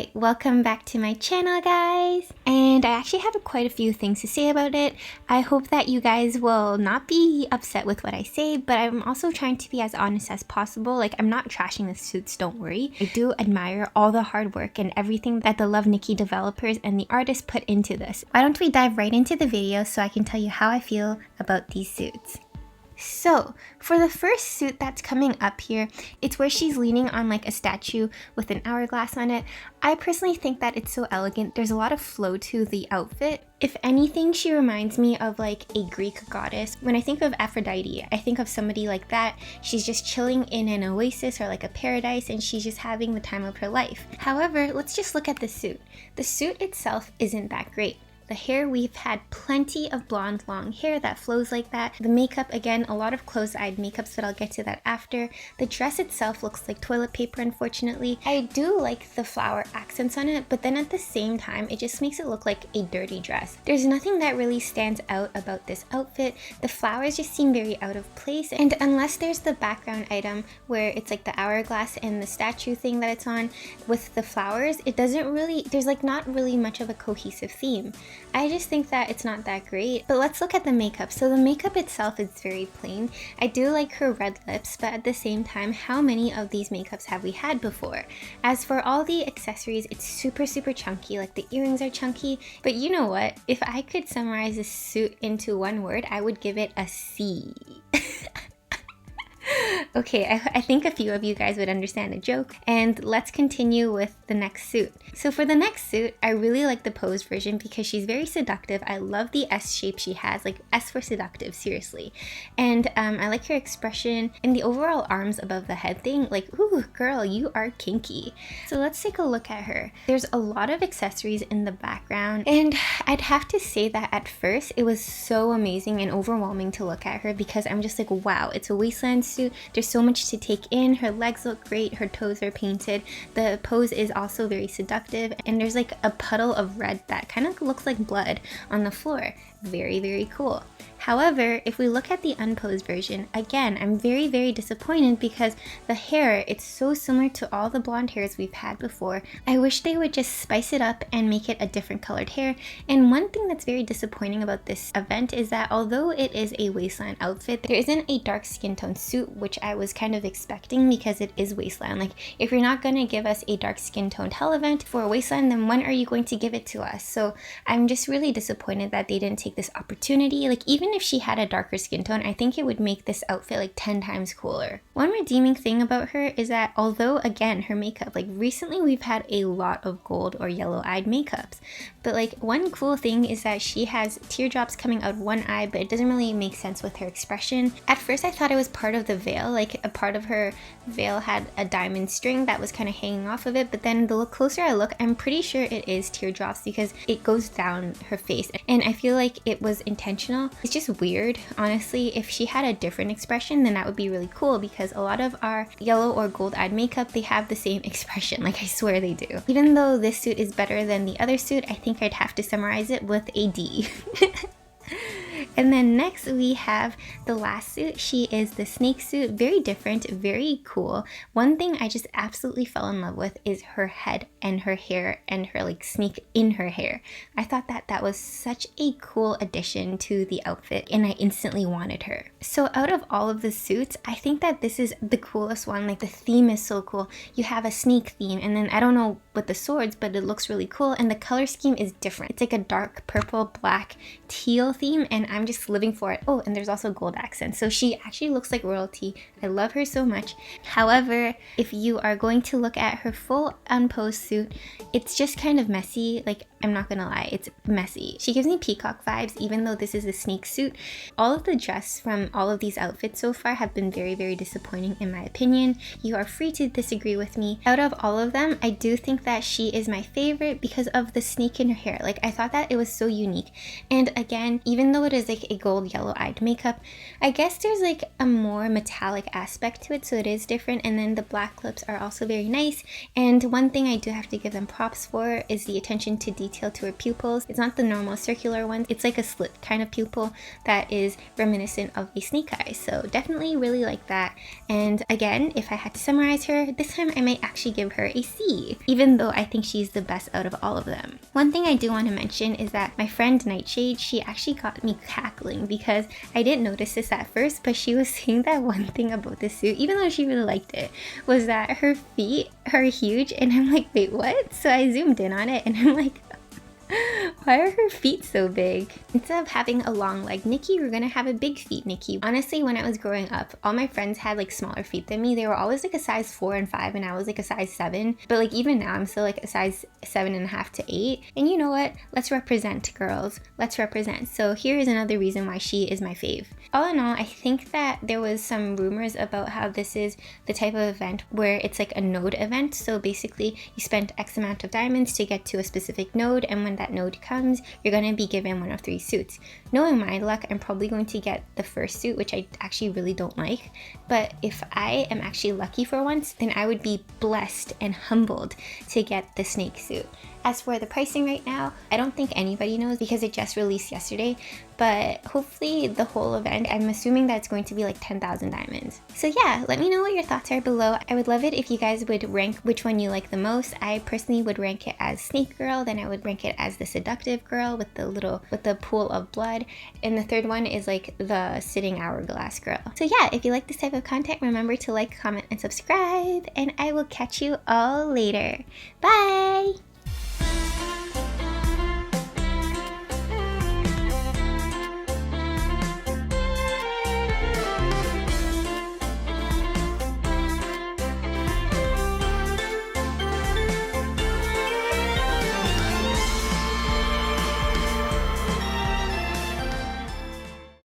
Alright, welcome back to my channel, guys. And I actually have quite a few things to say about it. I hope that you guys will not be upset with what I say, but I'm also trying to be as honest as possible. Like, I'm not trashing the suits, don't worry. I do admire all the hard work and everything that the Love Nikki developers and the artists put into this. Why don't we dive right into the video so I can tell you how I feel about these suits. So, for the first suit that's coming up here, it's where she's leaning on like a statue with an hourglass on it. I personally think that it's so elegant. There's a lot of flow to the outfit. If anything, she reminds me of like a Greek goddess. When I think of Aphrodite, I think of somebody like that. She's just chilling in an oasis or like a paradise and she's just having the time of her life. However, let's just look at the suit. The suit itself isn't that great. The hair, we've had plenty of blonde long hair that flows like that. The makeup, again, a lot of closed-eyed makeups, but I'll get to that after. The dress itself looks like toilet paper, unfortunately. I do like the flower accents on it, but then at the same time, it just makes it look like a dirty dress. There's nothing that really stands out about this outfit. The flowers just seem very out of place, and unless there's the background item where it's like the hourglass and the statue thing that it's on with the flowers, it doesn't really, there's like not really much of a cohesive theme. I just think that it's not that great. But let's look at the makeup. So the makeup itself is very plain. I do like her red lips, but at the same time, how many of these makeups have we had before? As for all the accessories, it's super chunky. Like the earrings are chunky. But you know what? If I could summarize this suit into one word, I would give it a C. Okay, I think a few of you guys would understand the joke, and let's continue with the next suit. So for the next suit, I really like the posed version because she's very seductive. I love the S shape she has, like S for seductive, seriously. And I like her expression and the overall arms above the head thing, like, ooh, girl, you are kinky. So let's take a look at her. There's a lot of accessories in the background, and I'd have to say that at first, it was so amazing and overwhelming to look at her because I'm just like, wow, it's a wasteland suit. There's so much to take in. Her legs look great, her toes are painted, the pose is also very seductive, and there's like a puddle of red that kind of looks like blood on the floor. Very cool. However, if we look at the unposed version, again, I'm very disappointed because the hair, it's so similar to all the blonde hairs we've had before. I wish they would just spice it up and make it a different colored hair. And one thing that's very disappointing about this event is that although it is a wasteland outfit, there isn't a dark skin tone suit, which I was kind of expecting because it is wasteland. Like, if you're not going to give us a dark skin toned hell event for a wasteland, then when are you going to give it to us? So I'm just really disappointed that they didn't take this opportunity. Like, even if she had a darker skin tone, I think it would make this outfit like 10 times cooler. One redeeming thing about her is that although, again, her makeup, like recently we've had a lot of gold or yellow-eyed makeups, but like one cool thing is that she has teardrops coming out of one eye, but it doesn't really make sense with her expression. At first I thought it was part of the veil, like a part of her veil had a diamond string that was kind of hanging off of it, but then the closer I look, I'm pretty sure it is teardrops because it goes down her face, and I feel like it was intentional. It's just weird, honestly. If she had a different expression, then that would be really cool because a lot of our yellow or gold-eyed makeup, they have the same expression, like I swear they do. Even though this suit is better than the other suit, I think I'd have to summarize it with a D. And then next we have the last suit. She is the snake suit. Very different, very cool. One thing I just absolutely fell in love with is her head and her hair and her like snake in her hair. I thought that that was such a cool addition to the outfit and I instantly wanted her. So out of all of the suits, I think that this is the coolest one. Like the theme is so cool. You have a snake theme and then I don't know with the swords, but it looks really cool and the color scheme is different. It's like a dark purple, black, teal theme and I'm just living for it. Oh, and there's also gold accents. So she actually looks like royalty. I love her so much. However, if you are going to look at her full unposed suit, it's just kind of messy. Like, I'm not gonna lie, it's messy. She gives me peacock vibes, even though this is a snake suit. All of the dress from all of these outfits so far have been very disappointing in my opinion. You are free to disagree with me. Out of all of them, I do think that she is my favorite because of the snake in her hair. Like, I thought that it was so unique. And again, even though it is like a gold yellow-eyed makeup, I guess there's like a more metallic aspect to it, so it is different. And then the black lips are also very nice. And one thing I do have to give them props for is the attention to detail to her pupils. It's not the normal circular one, it's like a slit kind of pupil that is reminiscent of a snake eye. So definitely really like that. And again, if I had to summarize her, this time I might actually give her a C. Even even though I think she's the best out of all of them. One thing I do want to mention is that my friend Nightshade, she actually got me cackling because I didn't notice this at first, but she was saying that one thing about the suit, even though she really liked it, was that her feet are huge, and I'm like, wait, what? So I zoomed in on it and I'm like, why are her feet so big? Instead of having a long leg Nikki, we're gonna have a big feet Nikki. Honestly, when I was growing up, all my friends had like smaller feet than me. They were always like a size 4 and 5, and I was like a size 7. But like even now, I'm still like a size 7.5 to 8. And you know what? Let's represent, girls. Let's represent. So here is another reason why she is my fave. All in all, I think that there was some rumors about how this is the type of event where it's like a node event. So basically, you spend X amount of diamonds to get to a specific node, and when that node comes, you're going to be given one of 3 suits. Knowing my luck, I'm probably going to get the first suit, which I actually really don't like. But if I am actually lucky for once, then I would be blessed and humbled to get the snake suit. As for the pricing right now, I don't think anybody knows because it just released yesterday, but hopefully the whole event, I'm assuming that it's going to be like 10,000 diamonds. So yeah, let me know what your thoughts are below. I would love it if you guys would rank which one you like the most. I personally would rank it as Snake Girl, then I would rank it as the Seductive Girl with the pool of blood, and the third one is like the Sitting Hourglass Girl. So yeah, if you like this type of content, remember to like, comment, and subscribe, and I will catch you all later. Bye!